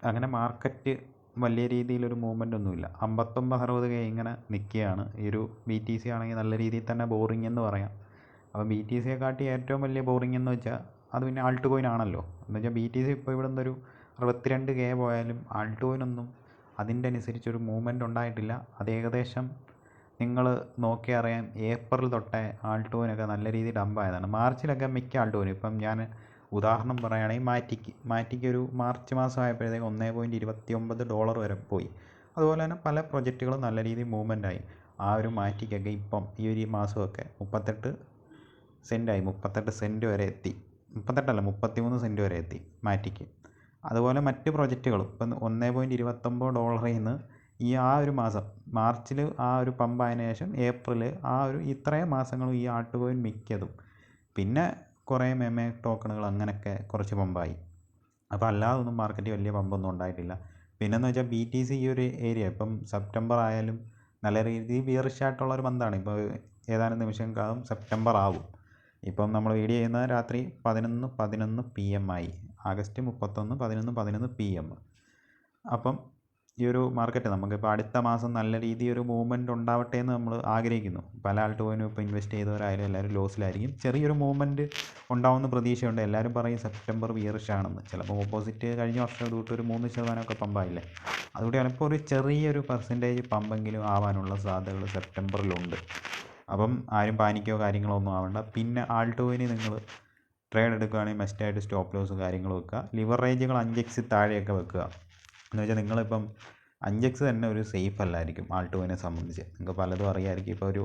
അങ്ങനെ മാർക്കറ്റ് വലിയ രീതിയിലൊരു മൂവ്മെൻ്റ് ഒന്നുമില്ല. 59-60 ഇങ്ങനെ നിൽക്കുകയാണ്. ഈ ഒരു BTC ആണെങ്കിൽ നല്ല രീതിയിൽ തന്നെ ബോറിംഗ് എന്ന് പറയാം. അപ്പോൾ BTCയെ കാട്ടി ഏറ്റവും വലിയ ബോറിംഗ് എന്ന് വെച്ചാൽ അത് പിന്നെ ആൾട്ട് കോയിൻ ആണല്ലോ. എന്ന് വെച്ചാൽ BTC ഇപ്പോൾ ഇവിടെ നിന്നൊരു 62K പോയാലും ആൾട്ട് കോയിനൊന്നും അതിൻ്റെ അനുസരിച്ചൊരു മൂവ്മെൻ്റ് ഉണ്ടായിട്ടില്ല. അത് ഏകദേശം നിങ്ങൾ നോക്കി അറിയാം, ഏപ്രിൽ തൊട്ടേ ആൾട്ട് കോയിനൊക്കെ നല്ല രീതിയിൽ ഡംപായതാണ്. മാർച്ചിലൊക്കെ മിക്ക ആൾട്ട് കോയിനും, ഇപ്പം ഞാൻ ഉദാഹരണം പറയുകയാണെങ്കിൽ മാറ്റിക്ക് ഒരു മാർച്ച് മാസം ആയപ്പോഴത്തേക്ക് $1.29 വരെ പോയി. അതുപോലെ തന്നെ പല പ്രൊജക്റ്റുകളും നല്ല രീതിയിൽ മൂവ്മെൻ്റ് ആയി. ആ ഒരു മാറ്റിക്കൊക്കെ ഇപ്പം ഈ ഒരു മാസമൊക്കെ 38 സെൻറ്റായി, 38 സെൻറ്റ് വരെ എത്തി. 33 സെൻറ്റ് വരെ എത്തി മാറ്റിക്ക്. അതുപോലെ മറ്റ് പ്രൊജക്റ്റുകളും ഇപ്പം $1.29 നിന്ന് ആ ഒരു മാസം മാർച്ചിൽ ആ ഒരു പമ്പായതിനു ശേഷം ഏപ്രിൽ ആ ഒരു ഇത്രയും മാസങ്ങളും ഈ ആൾട്ട് കോയിൻ മിക്കതും, പിന്നെ കുറേ മെമെ ടോക്കണുകൾ അങ്ങനെയൊക്കെ കുറച്ച് പമ്പായി. അപ്പോൾ അല്ലാതൊന്നും മാർക്കറ്റ് വലിയ പമ്പൊന്നും ഉണ്ടായിട്ടില്ല. പിന്നെയെന്ന് വെച്ചാൽ BTC ഈ ഒരു ഏരിയ ഇപ്പം സെപ്റ്റംബർ ആയാലും നല്ല രീതിയിൽ ബിയറിഷ് ആയിട്ടുള്ളൊരു മന്താണ്. ഇപ്പോൾ ഏതാനും നിമിഷങ്ങൾക്കകം സെപ്റ്റംബർ ആവും. ഇപ്പം നമ്മൾ വീഡിയോ ചെയ്യുന്നത് രാത്രി 11:11 PM ആയി. August 31 11:11 PM. അപ്പം ഈ ഒരു മാർക്കറ്റ് നമുക്കിപ്പോൾ അടുത്ത മാസം നല്ല രീതിയിൽ ഒരു മൂവ്മെൻറ്റ് ഉണ്ടാവട്ടെ എന്ന് നമ്മൾ ആഗ്രഹിക്കുന്നു. പല ആൾട്ട് കോയിനും ഇപ്പോൾ ഇൻവെസ്റ്റ് ചെയ്തവരായാലും എല്ലാവരും ലോസിലായിരിക്കും. ചെറിയൊരു മൂവ്മെൻറ്റ് ഉണ്ടാവുമെന്ന് പ്രതീക്ഷയുണ്ട്. എല്ലാവരും പറയും സെപ്റ്റംബർ ബിയറിഷ് ആണെന്ന്. ചിലപ്പോൾ ഓപ്പോസിറ്റ് കഴിഞ്ഞ വർഷം തൊട്ട് ഒരു 3% പമ്പായില്ലേ, അതുകൊണ്ട് ചിലപ്പോൾ ഒരു ചെറിയൊരു പെർസെൻറ്റേജ് പമ്പെങ്കിലും ആവാനുള്ള സാധ്യതകൾ സെപ്റ്റംബറിലുണ്ട്. അപ്പം ആരും പാനിക്കോ കാര്യങ്ങളോ ഒന്നും ആവണ്ട. പിന്നെ ആൾട്ട് കോയിന് നിങ്ങൾ ട്രേഡ് എടുക്കുകയാണെങ്കിൽ മസ്റ്റായിട്ട് സ്റ്റോപ്പ് ലോസ് കാര്യങ്ങൾ വെക്കുക. ലിവറേജുകൾ 5x താഴെയൊക്കെ വെക്കുക. എന്ന് വെച്ചാൽ നിങ്ങളിപ്പം 5x തന്നെ ഒരു സേഫ് അല്ലായിരിക്കും ആൾട്ട് കോയിനെ സംബന്ധിച്ച്. നിങ്ങൾക്ക് പലതും അറിയാമായിരിക്കും. ഇപ്പോൾ ഒരു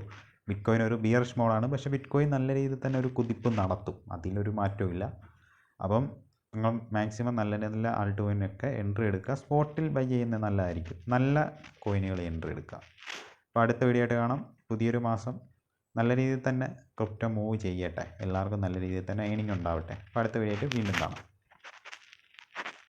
ബിറ്റ് കോയിൻ ഒരു ബിയറിഷ് മോഡാണ്, പക്ഷേ ബിറ്റ് കോയിൻ നല്ല രീതിയിൽ തന്നെ ഒരു കുതിപ്പ് നടത്തും, അതിലൊരു മാറ്റവും ഇല്ല. അപ്പം നിങ്ങൾ മാക്സിമം നല്ല നല്ല ആൾട്ട് കോയിനൊക്കെ എൻട്രി എടുക്കുക. സ്പോട്ടിൽ ബൈ ചെയ്യുന്നത് നല്ലതായിരിക്കും. നല്ല കോയിനുകൾ എൻട്രി എടുക്കുക. അപ്പോൾ അടുത്ത വീഡിയോ ആയിട്ട് കാണാം. പുതിയൊരു മാസം നല്ല രീതിയിൽ തന്നെ ക്രിപ്റ്റോ മൂവ് ചെയ്യട്ടെ. എല്ലാവർക്കും നല്ല രീതിയിൽ തന്നെ ഏണിംഗ് ഉണ്ടാവട്ടെ. അപ്പോൾ അടുത്ത വീഡിയോ ആയിട്ട് വീണ്ടും കാണാം.